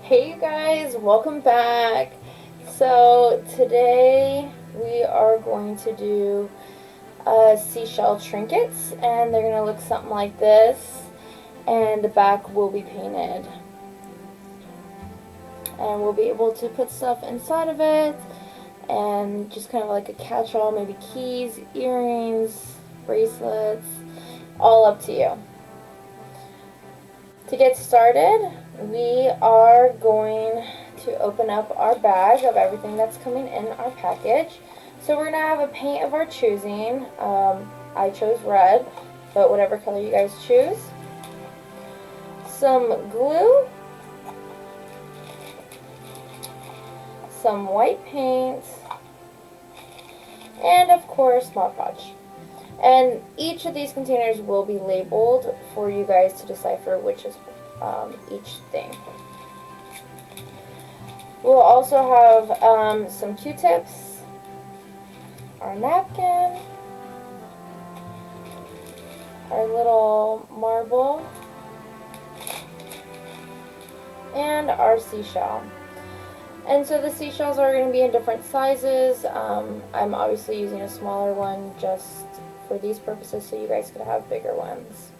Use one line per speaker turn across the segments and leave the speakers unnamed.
Hey you guys, welcome back. So today we are going to do seashell trinkets, and they're going to look something like this, and the back will be painted. And we'll be able to put stuff inside of it, and just kind of like a catch-all, maybe keys, earrings, bracelets, all up to you. To get started, we are going to open up our bag of everything that's coming in our package. So we're going to have a paint of our choosing. I chose red, but whatever color you guys choose. Some glue, some white paint, and of course Mod Podge. And each of these containers will be labeled for you guys to decipher which is each thing. We'll also have some Q-tips, our napkin, our little marble, and our seashell. And so the seashells are going to be in different sizes. I'm obviously using a smaller one just for these purposes, so you guys could have bigger ones.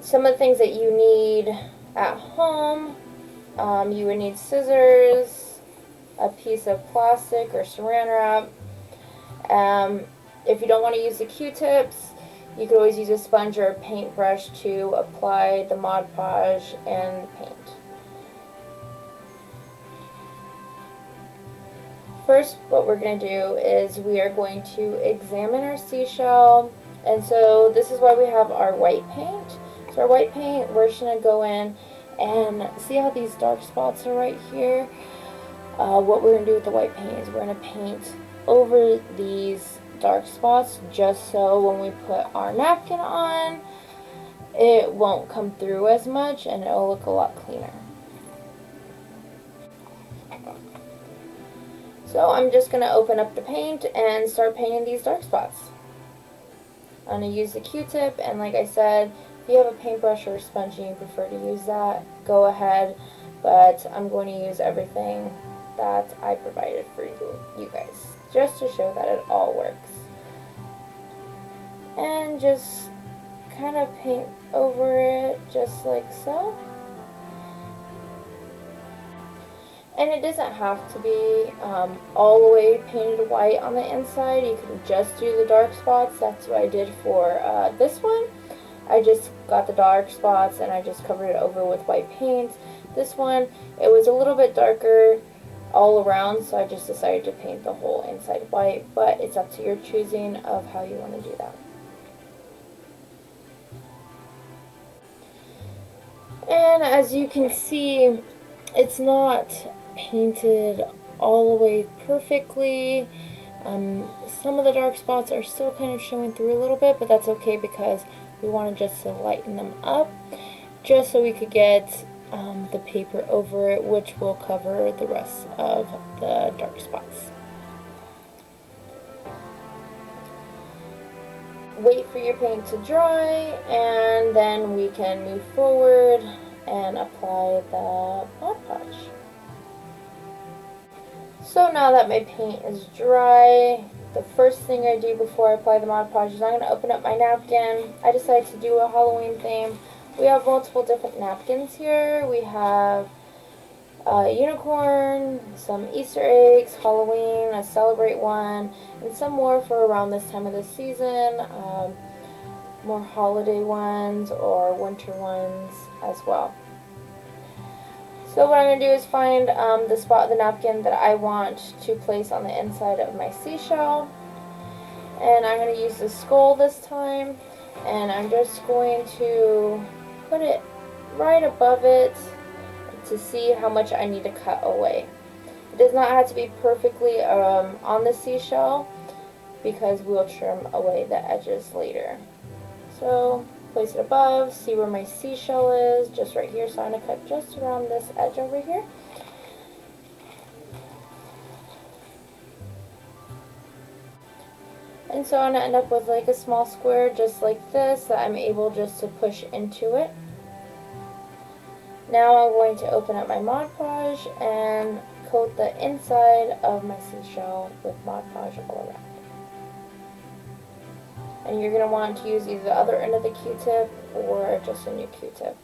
Some of the things that you need at home, you would need scissors, a piece of plastic or saran wrap. If you don't want to use the Q-tips, you could always use a sponge or a paintbrush to apply the Mod Podge and the paint. First, what we're going to do is we are going to examine our seashell, and so this is why we have our white paint. So our white paint, we're just going to go in and see how these dark spots are right here. What we're going to do with the white paint is we're going to paint over these dark spots just so when we put our napkin on, it won't come through as much and it'll look a lot cleaner. So I'm just going to open up the paint and start painting these dark spots. I'm going to use the Q-tip, and like I said, if you have a paintbrush or a sponge and you prefer to use that, go ahead, but I'm going to use everything that I provided for you guys, just to show that it all works. And just kind of paint over it just like so. And it doesn't have to be all the way painted white on the inside. You can just do the dark spots. That's what I did for this one. I just got the dark spots and I just covered it over with white paint. This one, it was a little bit darker all around, so I just decided to paint the whole inside white, but it's up to your choosing of how you want to do that. And as you can see, it's not painted all the way perfectly. Some of the dark spots are still kind of showing through a little bit, but that's okay because we wanted just to lighten them up just so we could get the paper over it, which will cover the rest of the dark spots. Wait for your paint to dry, and then we can move forward and apply the Mod Podge. So now that my paint is dry, the first thing I do before I apply the Mod Podge is I'm going to open up my napkin. I decided to do a Halloween theme. We have multiple different napkins here. We have a unicorn, some Easter eggs, Halloween, a celebrate one, and some more for around this time of the season, more holiday ones or winter ones as well. So what I'm going to do is find the spot of the napkin that I want to place on the inside of my seashell. And I'm going to use the skull this time. And I'm just going to put it right above it to see how much I need to cut away. It does not have to be perfectly on the seashell because we'll trim away the edges later. So place it above, see where my seashell is, just right here. So I'm going to cut just around this edge over here. And so I'm going to end up with like a small square just like this that I'm able just to push into it. Now I'm going to open up my Mod Podge and coat the inside of my seashell with Mod Podge all around. And you're going to want to use either the other end of the Q-tip or just a new Q-tip.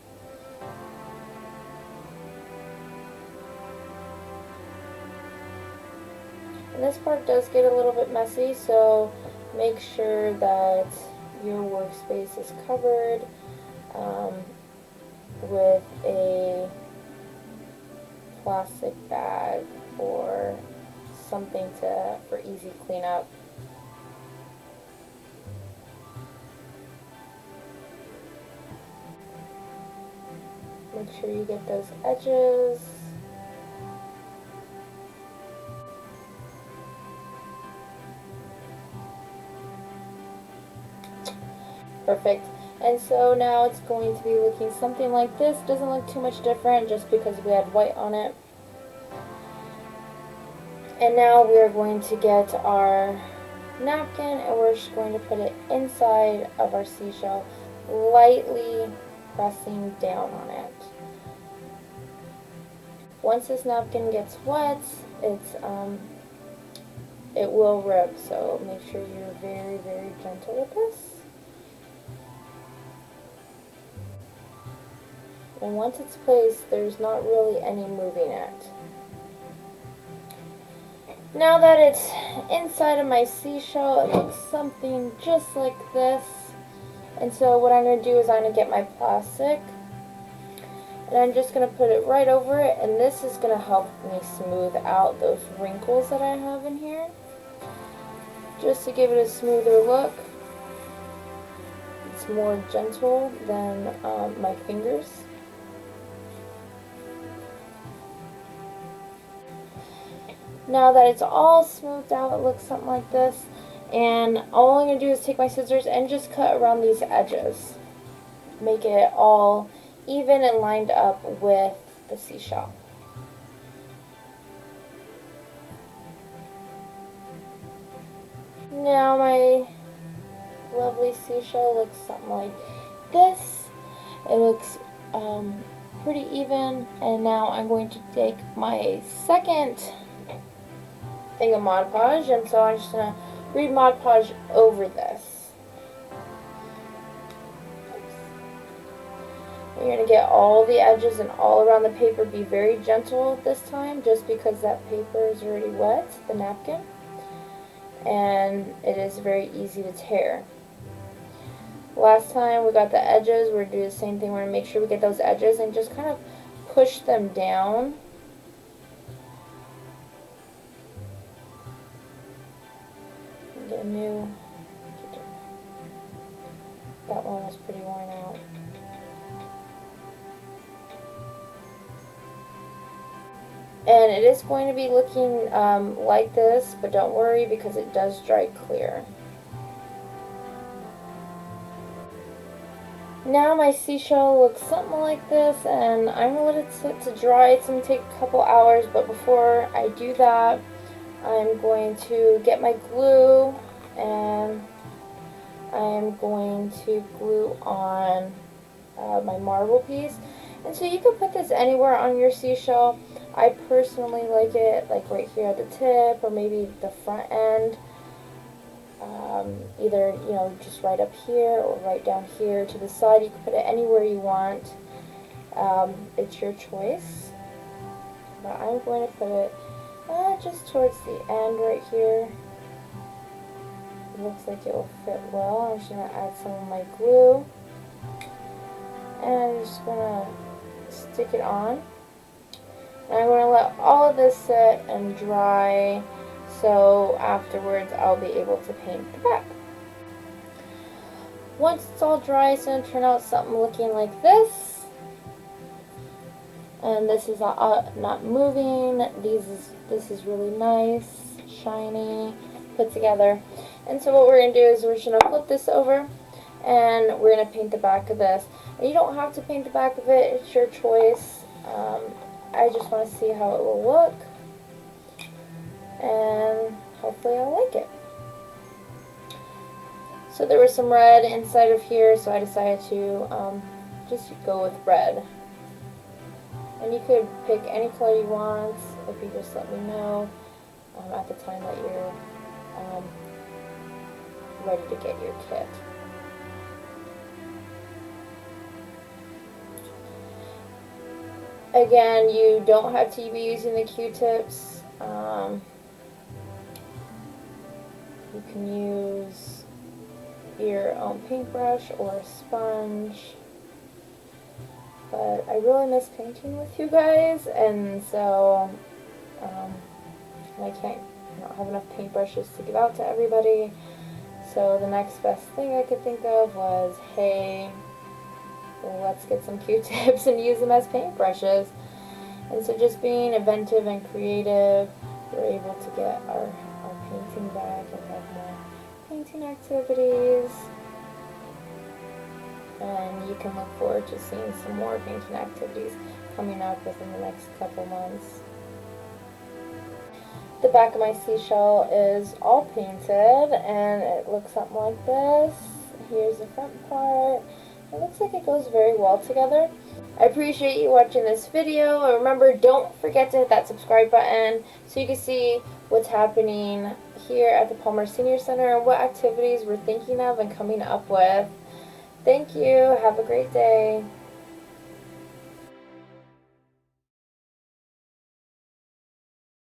And this part does get a little bit messy, so make sure that your workspace is covered with a plastic bag or something for easy cleanup. Make sure you get those edges. Perfect. And so now it's going to be looking something like this. Doesn't look too much different just because we had white on it. And now we are going to get our napkin and we're just going to put it inside of our seashell, lightly pressing down on it. Once this napkin gets wet, it will rip, so make sure you're very, very gentle with this. And once it's placed, there's not really any moving it. Now that it's inside of my seashell, it looks something just like this. And so what I'm going to do is I'm going to get my plastic and I'm just going to put it right over it, and this is going to help me smooth out those wrinkles that I have in here, just to give it a smoother look. It's more gentle than my fingers. Now that it's all smoothed out, it looks something like this. And all I'm going to do is take my scissors and just cut around these edges. Make it all even and lined up with the seashell. Now my lovely seashell looks something like this. It looks pretty even. And now I'm going to take my second thing of Mod Podge, and so I'm just going to read Mod Podge over this. You're going to get all the edges and all around the paper. Be very gentle this time, just because that paper is already wet, the napkin, and it is very easy to tear. Last time we got the edges, we're going to do the same thing. We're going to make sure we get those edges and just kind of push them down. Get a new, that one was pretty worn out. And it is going to be looking like this, but don't worry because it does dry clear. Now my seashell looks something like this, and I'm going to let it sit to dry. It's going to take a couple hours, but before I do that, I'm going to get my glue, and I'm going to glue on my marble piece. And so you can put this anywhere on your seashell. I personally like it like right here at the tip, or maybe the front end. Either, you know, just right up here or right down here to the side. You can put it anywhere you want. It's your choice. But I'm going to put it just towards the end right here. It looks like it will fit well. I'm just going to add some of my glue. And I'm just going to stick it on. And I'm going to let all of this sit and dry, so afterwards I'll be able to paint the back. Once it's all dry, it's going to turn out something looking like this. And this is not moving. This is really nice, shiny, put together. And so what we're going to do is we're just going to flip this over, and we're going to paint the back of this. And you don't have to paint the back of it, it's your choice. I just want to see how it will look, and hopefully I'll like it. So there was some red inside of here, so I decided to just go with red. And you could pick any color you want if you just let me know at the time that you're ready to get your kit. Again, you don't have to be using the Q-tips. You can use your own paintbrush or a sponge. But I really miss painting with you guys, and so I don't have enough paintbrushes to give out to everybody. So the next best thing I could think of was, hey, let's get some Q-tips and use them as paintbrushes. And so just being inventive and creative, we're able to get our painting back and have more painting activities. And you can look forward to seeing some more painting activities coming up within the next couple months. The back of my seashell is all painted, and it looks something like this. Here's the front part. It looks like it goes very well together. I appreciate you watching this video, and remember, don't forget to hit that subscribe button so you can see what's happening here at the Palmer Senior Center and what activities we're thinking of and coming up with. Thank you. Have a great day.